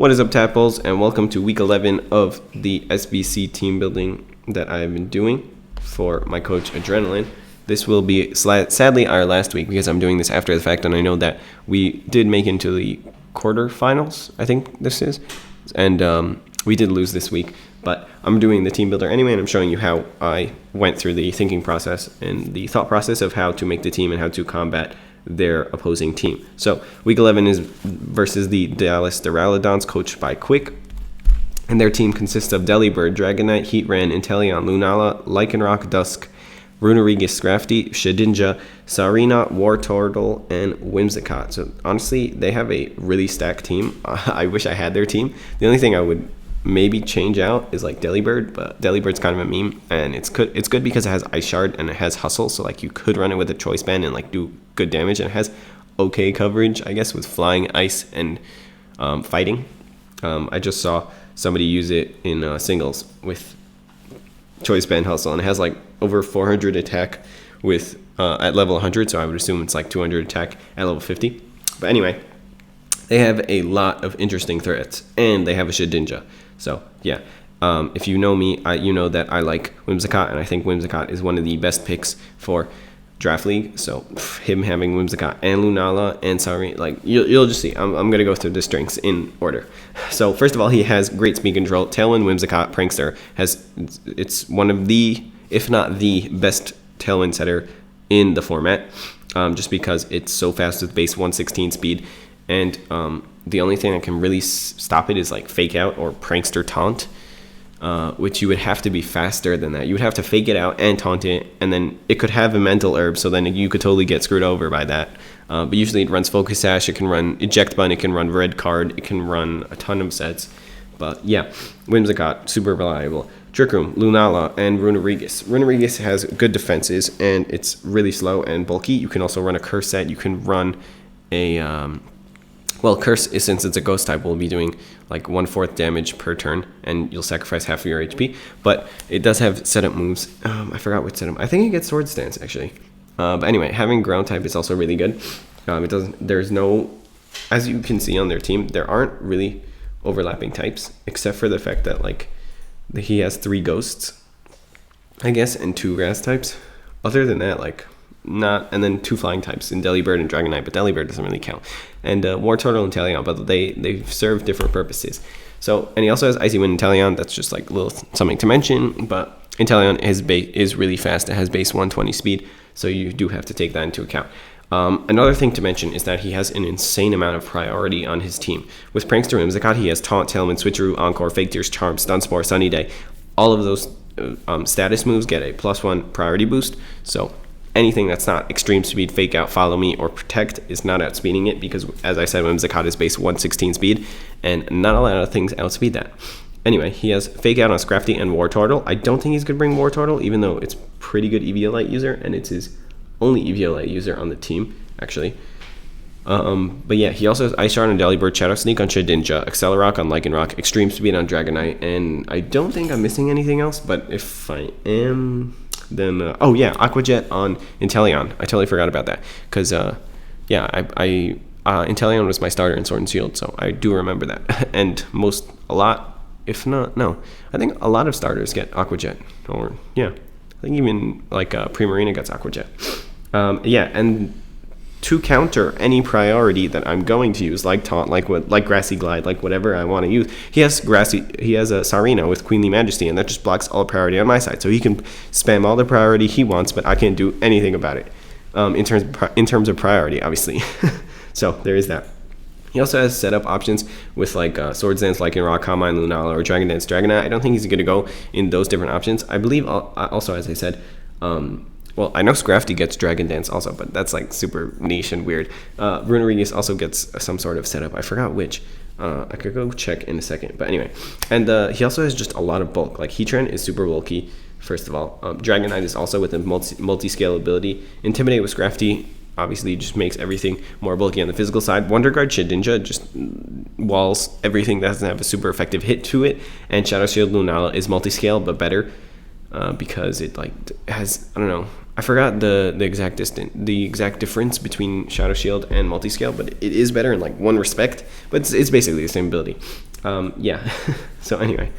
What is up, Tadpoles, and welcome to week 11 of the SBC team building that I've been doing for my coach Adrenaline. This will be sadly our last week because I'm doing this after the fact, and I know that we did make into the quarterfinals, I think this is, and we did lose this week, but I'm doing the team builder anyway, and I'm showing you how I went through the thinking process and the thought process of how to make the team and how to combat their opposing team. So week 11 is versus the Dallas Duraludons, coached by Quick, and their team consists of Delibird, Dragonite, Heatran, Inteleon, Lunala, Lycanroc, Dusk, Runerigus, Scrafty, Shedinja, Sarina, Wartortle, and Whimsicott. So honestly, they have a really stacked team. I wish I had their team. The only thing I would maybe change out is like Delibird, but Delibird's kind of a meme, and it's good because it has Ice Shard and it has Hustle, so like you could run it with a Choice Band and like do good damage, and it has okay coverage, I guess, with Flying, Ice, and Fighting. I just saw somebody use it in singles with Choice Band Hustle, and it has like over 400 attack with at level 100, so I would assume it's like 200 attack at level 50. But anyway, they have a lot of interesting threats, and they have a Shedinja. So yeah, if you know me, you know that I like Whimsicott, and I think Whimsicott is one of the best picks for Draft League. So him having Whimsicott and Lunala and Sarin, like you'll just see. I'm gonna go through the strengths in order. So first of all, he has great speed control. Tailwind Whimsicott Prankster it's one of the, if not the best Tailwind setter in the format, just because it's so fast with base 116 speed. And the only thing that can really stop it is like Fake Out or Prankster Taunt, which you would have to be faster than that. You would have to fake it out and taunt it, and then it could have a mental herb, so then you could totally get screwed over by that. But usually it runs Focus Sash, it can run Eject Button, it can run Red Card, it can run a ton of sets. But yeah, Whimsicott, super reliable. Trick Room, Lunala, and Runerigus. Runerigus has good defenses, and it's really slow and bulky. You can also run a Curse set. You can run a well, Curse is, since it's a ghost type, will be doing like 1/4 damage per turn, and you'll sacrifice half of your HP. But it does have setup moves. I forgot which setup. I think it gets Sword Stance actually. But anyway, having ground type is also really good. There's no, as you can see on their team, there aren't really overlapping types, except for the fact that like he has 3 ghosts, I guess, and 2 grass types. Other than that, like, not, and then 2 flying types in Delibird and Dragonite, but Delibird doesn't really count, and Wartortle and Inteleon, but they serve different purposes. So, and he also has Icy Wind and Inteleon. That's just like a little something to mention. But Inteleon is really fast. It has base 120 speed, so you do have to take that into account. Another thing to mention is that he has an insane amount of priority on his team. With Prankster Whimsicott, he has Taunt, Tailwind, Switcheroo, Encore, Fake Tears, Charm, Stun Spore, Sunny Day. All of those status moves get a +1 priority boost. So anything that's not Extreme Speed, Fake Out, Follow Me, or Protect is not outspeeding it, because, as I said, Whimsicott is base 116 speed, and not a lot of things outspeed that. Anyway, he has Fake Out on Scrafty and Wartortle. I don't think he's going to bring Wartortle, even though it's pretty good EVLite user, and it's his only EVLite user on the team, actually. But yeah, he also has Ice Shard on Delibird, Shadow Sneak on Shedinja, Accelerock on Lycanroc, Extreme Speed on Dragonite, and I don't think I'm missing anything else, but if I am, then oh yeah, Aqua Jet on Inteleon. I totally forgot about that, because yeah, Inteleon was my starter in Sword and Shield, so I do remember that. And if not, no, I think a lot of starters get Aqua Jet, or yeah, I think even like Primarina gets Aqua Jet. Yeah, and to counter any priority that I'm going to use, like Taunt, like Grassy Glide, like whatever I want to use, he has a Sarina with Queenly Majesty, and that just blocks all priority on my side. So he can spam all the priority he wants, but I can't do anything about it in terms of priority, obviously. So there is that. He also has setup options with like Sword Dance, Lycanroc, Combine, Lunala, or Dragon Dance, Dragonite. I don't think he's going to go in those different options. I believe also, as I said, well, I know Scrafty gets Dragon Dance also, but that's like super niche and weird. Runerigus also gets some sort of setup. I forgot which. I could go check in a second. But anyway, and he also has just a lot of bulk. Like Heatran is super bulky, first of all. Dragonite is also with a multi-scale ability. Intimidate with Scrafty obviously just makes everything more bulky on the physical side. Wonder Guard Shedinja just walls everything that doesn't have a super effective hit to it. And Shadow Shield Lunala is multi-scale, but better. Because it like has, I don't know, I forgot the exact difference between Shadow Shield and Multi-Scale, but it is better in like one respect. But it's basically the same ability. Yeah. So anyway,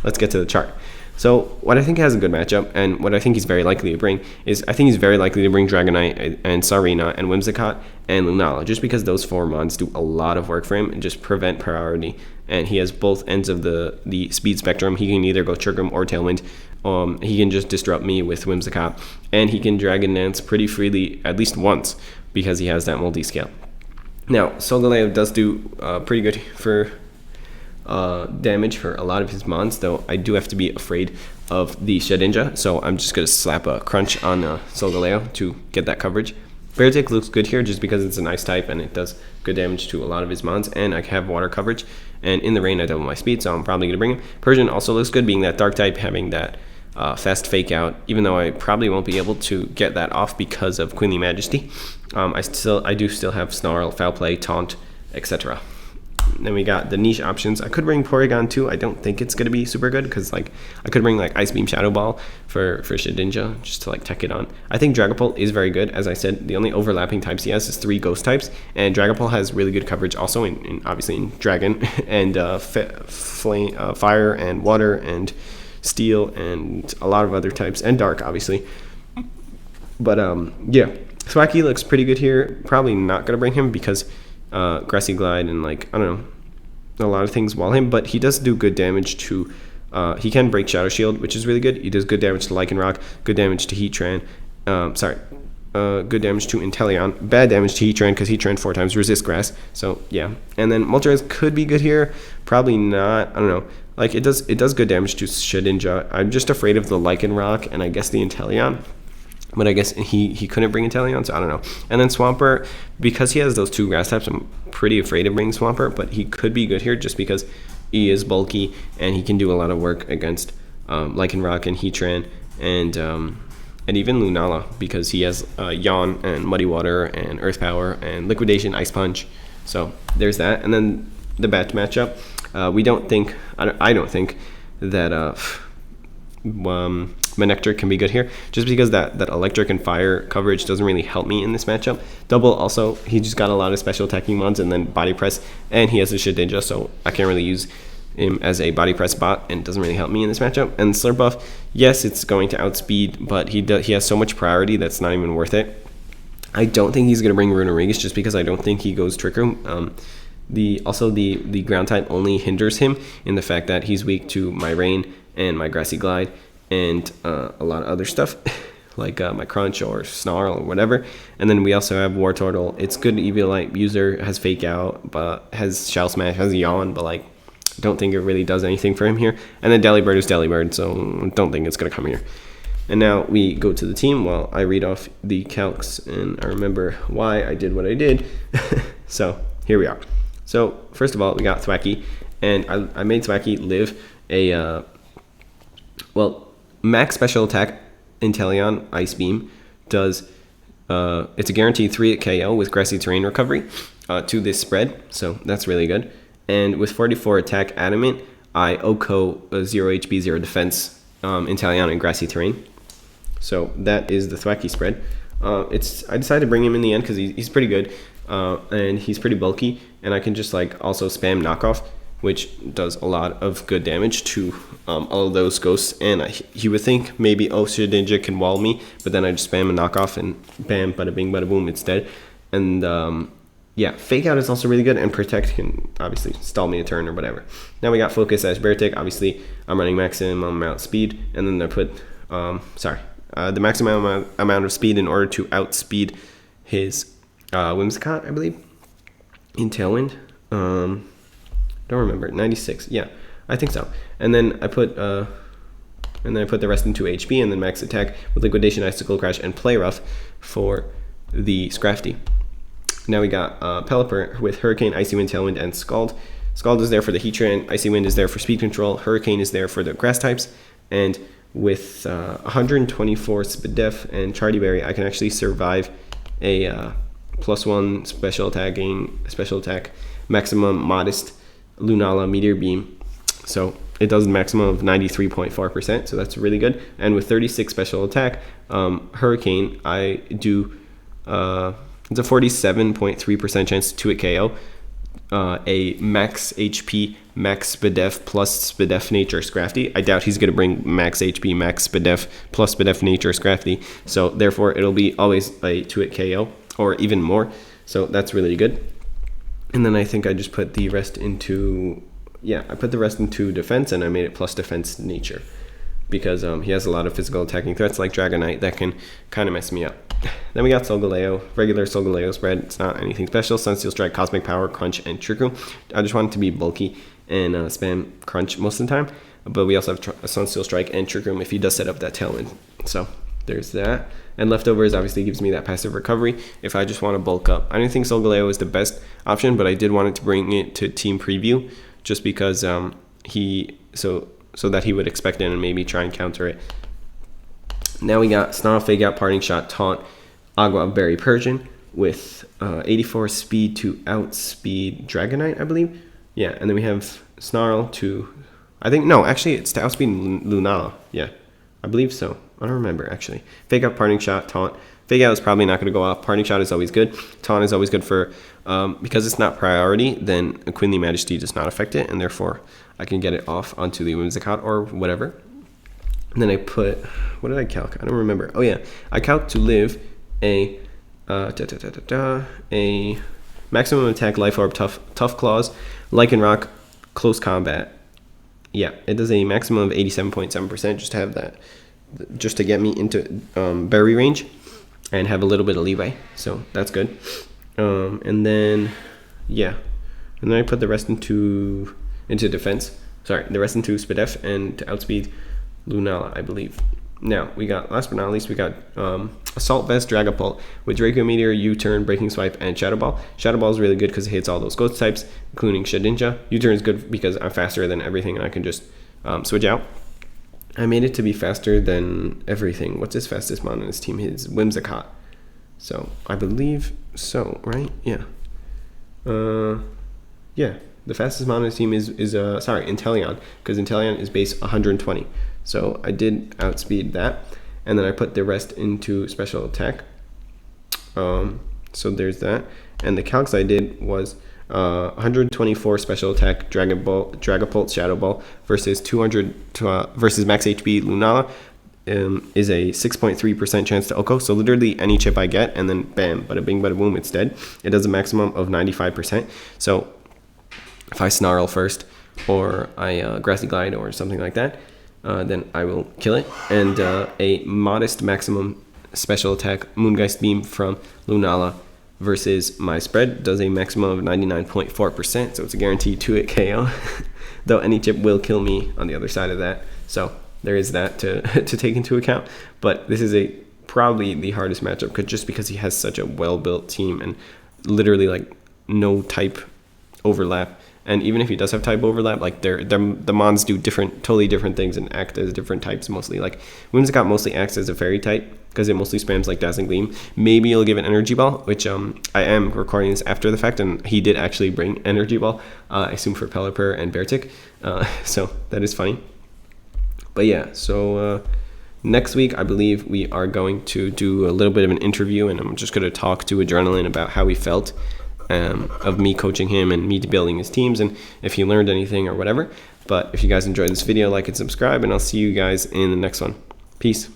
let's get to the chart. So what I think has a good matchup, and what I think he's very likely to bring, is I think he's very likely to bring Dragonite and Sarina and Whimsicott and Lunala, just because those 4 mons do a lot of work for him and just prevent priority. And he has both ends of the speed spectrum. He can either go Trick Room or Tailwind. He can just disrupt me with Whimsicott, and he can Dragon Dance pretty freely at least once because he has that multi-scale. Now, Solgaleo does do pretty good for damage for a lot of his mons, though I do have to be afraid of the Shedinja, so I'm just going to slap a Crunch on Solgaleo to get that coverage. Beartic looks good here just because it's a nice type and it does good damage to a lot of his mons, and I have water coverage, and in the rain I double my speed, so I'm probably going to bring him. Persian also looks good, being that dark type, having that fast fake out, even though I probably won't be able to get that off because of Queenly Majesty. I do still have Snarl, Foul Play, Taunt, etc. Then we got the niche options. I could bring Porygon too. I don't think it's gonna be super good because like I could bring like Ice Beam, Shadow Ball for Shedinja just to like tech it on. I think Dragapult is very good. As I said, the only overlapping types he has is 3 ghost types, and Dragapult has really good coverage also in obviously in Dragon and flame, Fire and Water and Steel and a lot of other types, and Dark obviously. But yeah, Thwackey looks pretty good here. Probably not gonna bring him because Grassy Glide and like I don't know, a lot of things wall him, but he does do good damage to he can break Shadow Shield, which is really good. He does good damage to Lycanroc, good damage to Heatran, good damage to Inteleon, bad damage to Heatran because Heatran 4 times resist grass, so yeah. And then Moltres could be good here, probably not, I don't know, like it does good damage to Shedinja. I'm just afraid of the Lycanroc and I guess the Inteleon, but I guess he couldn't bring Inteleon, so I don't know. And then Swampert, because he has those 2 grass types, I'm pretty afraid of bringing Swampert, but he could be good here just because he is bulky and he can do a lot of work against Lycanroc and Heatran and even Lunala because he has Yawn and Muddy Water and Earth Power and Liquidation, Ice Punch. So there's that. And then the batch matchup, I don't think that Manectric can be good here, just because that electric and fire coverage doesn't really help me in this matchup. Double also, he just got a lot of special attacking mons and then body press, and he has a Shedinja, so I can't really use him as a body press bot, and it doesn't really help me in this matchup. And Slurpuff, yes, it's going to outspeed, but he has so much priority that's not even worth it. I don't think he's going to bring Runerigus just because I don't think he goes Trick Room. The ground type only hinders him in the fact that he's weak to my Rain and my Grassy Glide and a lot of other stuff like my Crunch or Snarl or whatever. And then we also have Wartortle. It's good Eviolite user, has Fake Out, but has Shell Smash, has Yawn, but like I don't think it really does anything for him here. And then Delibird is Delibird, so I don't think it's going to come here. And now we go to the team while I read off the calcs and I remember why I did what I did. So here we are. So first of all, we got Thwackey, and I made Thwackey live a max special attack Inteleon Ice Beam does it's a guaranteed 3 at KO with Grassy Terrain recovery to this spread, so that's really good. And with 44 attack Adamant, I OHKO 0 HP 0 defense Inteleon and Grassy Terrain. So that is the Thwackey spread. I decided to bring him in the end because he's pretty good and he's pretty bulky, and I can just like also spam knockoff, which does a lot of good damage to all of those ghosts. And he would think maybe Shedinja can wall me, but then I just spam a knockoff and bam, bada bing, bada boom, it's dead. And yeah, Fake Out is also really good, and Protect can obviously stall me a turn or whatever. Now we got Focus as Beartic. Obviously, I'm running maximum amount of speed, and then I put the maximum amount of speed in order to outspeed his Whimsicott, I believe, in Tailwind. Don't remember, 96. Yeah, I think so. And then I put the rest into HP, and then max attack with Liquidation, Icicle Crash, and Play Rough for the Scrafty. Now we got Pelipper with Hurricane, Icy Wind, Tailwind, and Scald. Scald is there for the Heatran, Icy Wind is there for speed control, Hurricane is there for the grass types, and with 124 Spadef and Chardy Berry, I can actually survive a +1 special attack, maximum modest Lunala Meteor Beam. So it does a maximum of 93.4%, so that's really good. And with 36 special attack, Hurricane, I do, it's a 47.3% chance to hit KO, a max HP, max SPDF plus SPDF Nature Scrafty. I doubt he's going to bring max HP, max SPDF plus SPDF Nature Scrafty, so therefore it'll be always a 2-hit KO, or even more, so that's really good. And then I think I just put the rest into... Yeah, I put the rest into defense, and I made it plus defense nature because he has a lot of physical attacking threats like Dragonite that can kind of mess me up. Then we got Solgaleo, regular Solgaleo spread. It's not anything special. Sunsteel Strike, Cosmic Power, Crunch, and Trick Room. I just want it to be bulky and spam Crunch most of the time. But we also have Sunsteel Strike and Trick Room if he does set up that Tailwind. So there's that. And Leftovers obviously gives me that passive recovery if I just want to bulk up. I don't think Solgaleo is the best option, but I did want it to bring it to Team Preview, just because so that he would expect it and maybe try and counter it. Now we got Snarl, Fake Out, Parting Shot, Taunt, Agua, Berry, Persian with 84 speed to outspeed Dragonite, I believe. Yeah, and then we have Snarl to, I think, no, actually it's to outspeed Lunala. Yeah, I believe so. I don't remember, actually. Fake Out, Parting Shot, Taunt. Fake Out is probably not going to go off. Parting Shot is always good. Taunt is always good for, because it's not priority, then a Queenly Majesty does not affect it, and therefore I can get it off onto the Whimsicott or whatever. And then I put, what did I calc? I don't remember. Oh yeah, I calc to live a maximum attack, Life Orb, Tough Claws, Lycan Rock, Close Combat. Yeah, it does a maximum of 87.7% just to have that, just to get me into berry range and have a little bit of leeway, so that's good. And then, yeah, and then I put the rest into defense. Sorry, the rest into SPDF and to outspeed Lunala, I believe. Now we got, last but not least, we got Assault Vest, Dragapult with Draco Meteor, U-Turn, Breaking Swipe, and Shadow Ball. Shadow Ball is really good because it hits all those ghost types, including Shedinja. U-Turn is good because I'm faster than everything and I can just switch out. I made it to be faster than everything. What's his fastest mon on his team? His Whimsicott. So I believe so, right? Yeah. Yeah. The fastest mon on his team is Inteleon, because Inteleon is base 120. So I did outspeed that, and then I put the rest into special attack. So there's that, and the calcs I did was 124 special attack Dragapult Shadow Ball versus 200 versus max HP Lunala is a 6.3% chance to Oko. So literally any chip I get, and then bam, bada bing, bada boom, it's dead. It does a maximum of 95%. So if I Snarl first, or I Grassy Glide or something like that, then I will kill it. And a modest maximum special attack Moongeist Beam from Lunala versus my spread does a maximum of 99.4%, so it's a guaranteed 2-hit KO. Though any chip will kill me on the other side of that, so there is that to take into account. But this is probably the hardest matchup, just because he has such a well-built team and literally like no type overlap. And even if he does have type overlap, like the mons do totally different things and act as different types mostly. Like Whimsicott mostly acts as a fairy type because it mostly spams like Dazzling Gleam. Maybe he'll give an Energy Ball, which I am recording this after the fact, and he did actually bring Energy Ball, I assume for Pelipper and Beartic. So that is funny. But yeah, so next week I believe we are going to do a little bit of an interview, and I'm just going to talk to Adrenaline about how he felt. Of me coaching him and me building his teams, and if he learned anything or whatever. But if you guys enjoyed this video, like and subscribe, and I'll see you guys in the next one. Peace.